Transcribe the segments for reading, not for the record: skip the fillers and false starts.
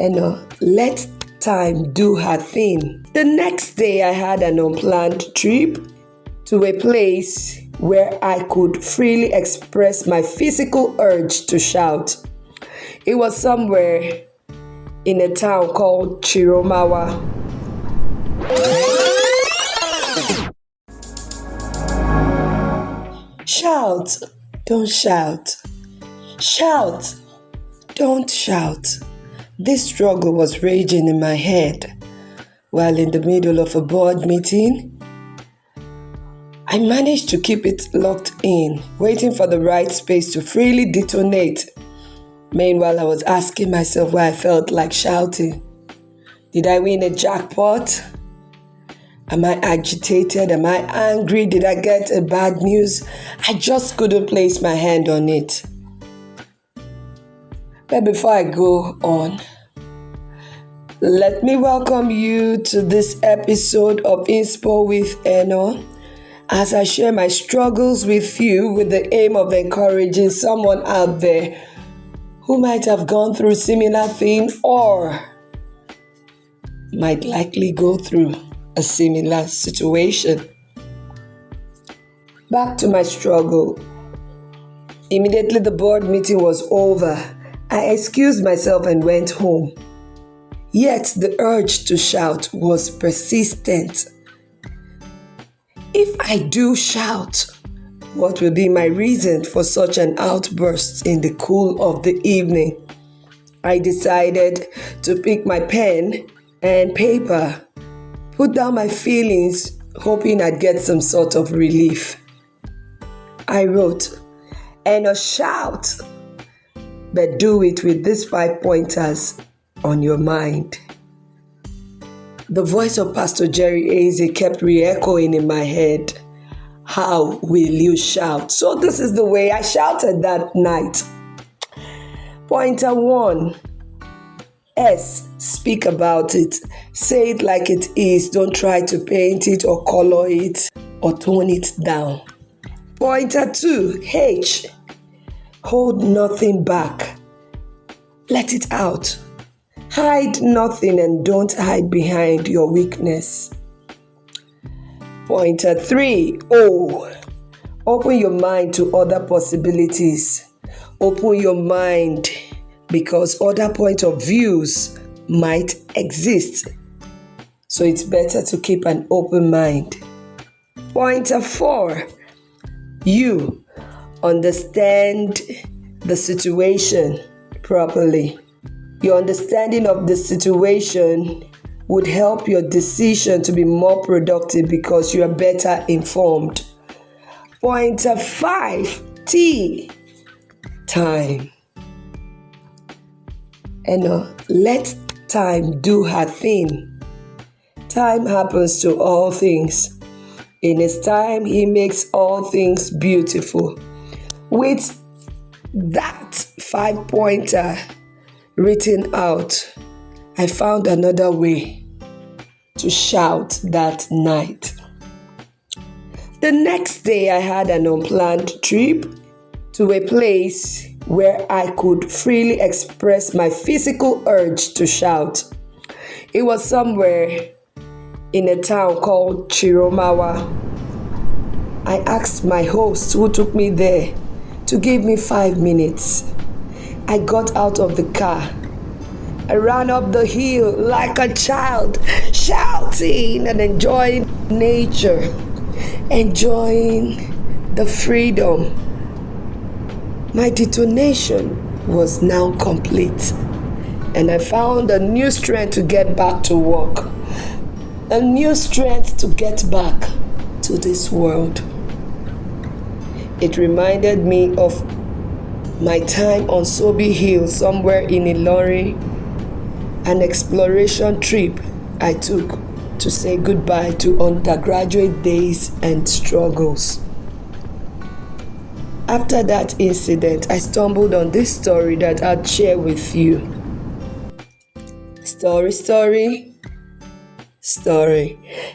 Let time do her thing. The next day, I had an unplanned trip to a place where I could freely express my physical urge to shout. It was somewhere in a town called Chiromawa. Shout, don't shout. Shout, don't shout. This struggle was raging in my head while in the middle of a board meeting. I managed to keep it locked in, waiting for the right space to freely detonate. Meanwhile, I was asking myself why I felt like shouting. Did I win a jackpot? Am I agitated? Am I angry? Did I get a bad news? I just couldn't place my hand on it. But before I go on, let me welcome you to this episode of S.H.O.U.T with S.H.O.U.T, as I share my struggles with you with the aim of encouraging someone out there who might have gone through a similar thing or might likely go through a similar situation. Back to my struggle. Immediately the board meeting was over, I excused myself and went home. Yet the urge to shout was persistent. If I do shout, what will be my reason for such an outburst in the cool of the evening? I decided to pick my pen and paper, put down my feelings, hoping I'd get some sort of relief. I wrote, shout, but do it with these 5 pointers on your mind. The voice of Pastor Jerry Eze kept re-echoing in my head. How will you shout? So this is the way I shouted that night. Pointer 1. Speak about it. Say it like it is. Don't try to paint it or color it or tone it down. Pointer 2. Hold nothing back. Let it out. Hide nothing and don't hide behind your weakness. Pointer 3. Open your mind to other possibilities. Open your mind because other point of views might exist. So it's better to keep an open mind. Pointer 4. You understand the situation properly. Your understanding of the situation would help your decision to be more productive because you are better informed. Pointer 5. Time. Let time do her thing. Time happens to all things. In His time, He makes all things beautiful. With that 5-pointer written out, I found another way to shout that night. The next day, I had an unplanned trip to a place where I could freely express my physical urge to shout. It was somewhere in a town called Chiromawa. I asked my host who took me there to give me 5 minutes. I got out of the car. I ran up the hill like a child, shouting and enjoying nature, enjoying the freedom. My detonation was now complete, and I found a new strength to get back to work, a new strength to get back to this world. It reminded me of my time on Sobi Hill somewhere in Ilorin, an exploration trip I took to say goodbye to undergraduate days and struggles. After that incident, I stumbled on this story that I'll share with you. Story.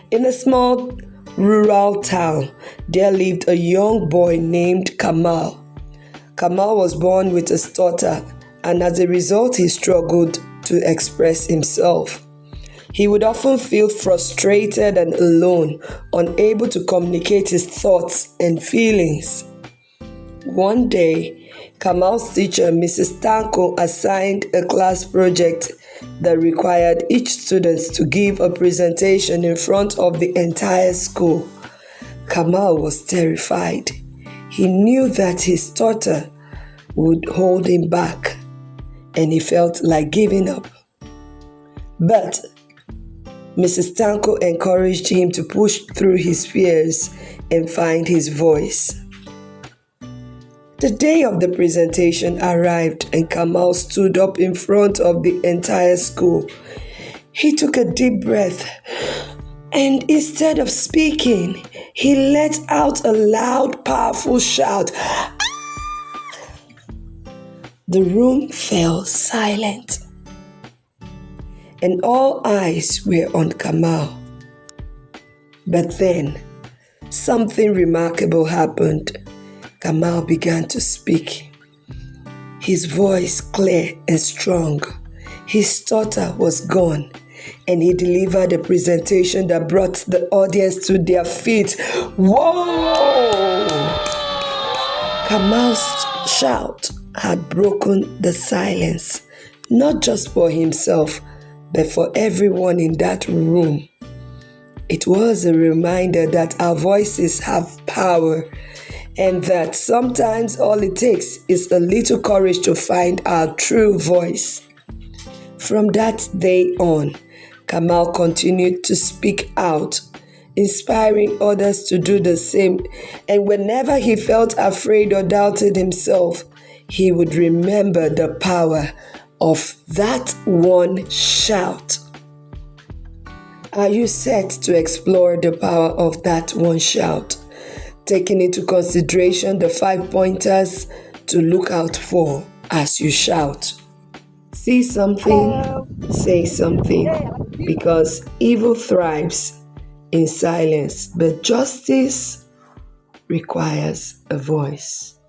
In a small rural town, there lived a young boy named Kamal. Kamal was born with a stutter, and as a result, he struggled to express himself. He would often feel frustrated and alone, unable to communicate his thoughts and feelings. One day, Kamal's teacher, Mrs. Tanko, assigned a class project that required each student to give a presentation in front of the entire school. Kamal was terrified. He knew that his stutter would hold him back, and he felt like giving up. But Mrs. Tanko encouraged him to push through his fears and find his voice. The day of the presentation arrived and Kamal stood up in front of the entire school. He took a deep breath and instead of speaking, he let out a loud, powerful shout. The room fell silent and all eyes were on Kamal. But then, something remarkable happened. Kamal began to speak. His voice clear and strong. His stutter was gone, and he delivered a presentation that brought the audience to their feet. Whoa! Kamal's shout had broken the silence, not just for himself, but for everyone in that room. It was a reminder that our voices have power, and that sometimes all it takes is a little courage to find our true voice. From that day on, Kamal continued to speak out, inspiring others to do the same, and whenever he felt afraid or doubted himself, he would remember the power of that one shout. Are you set to explore the power of that one shout, taking into consideration the 5 pointers to look out for as you shout? See something, say something, because evil thrives in silence, but justice requires a voice.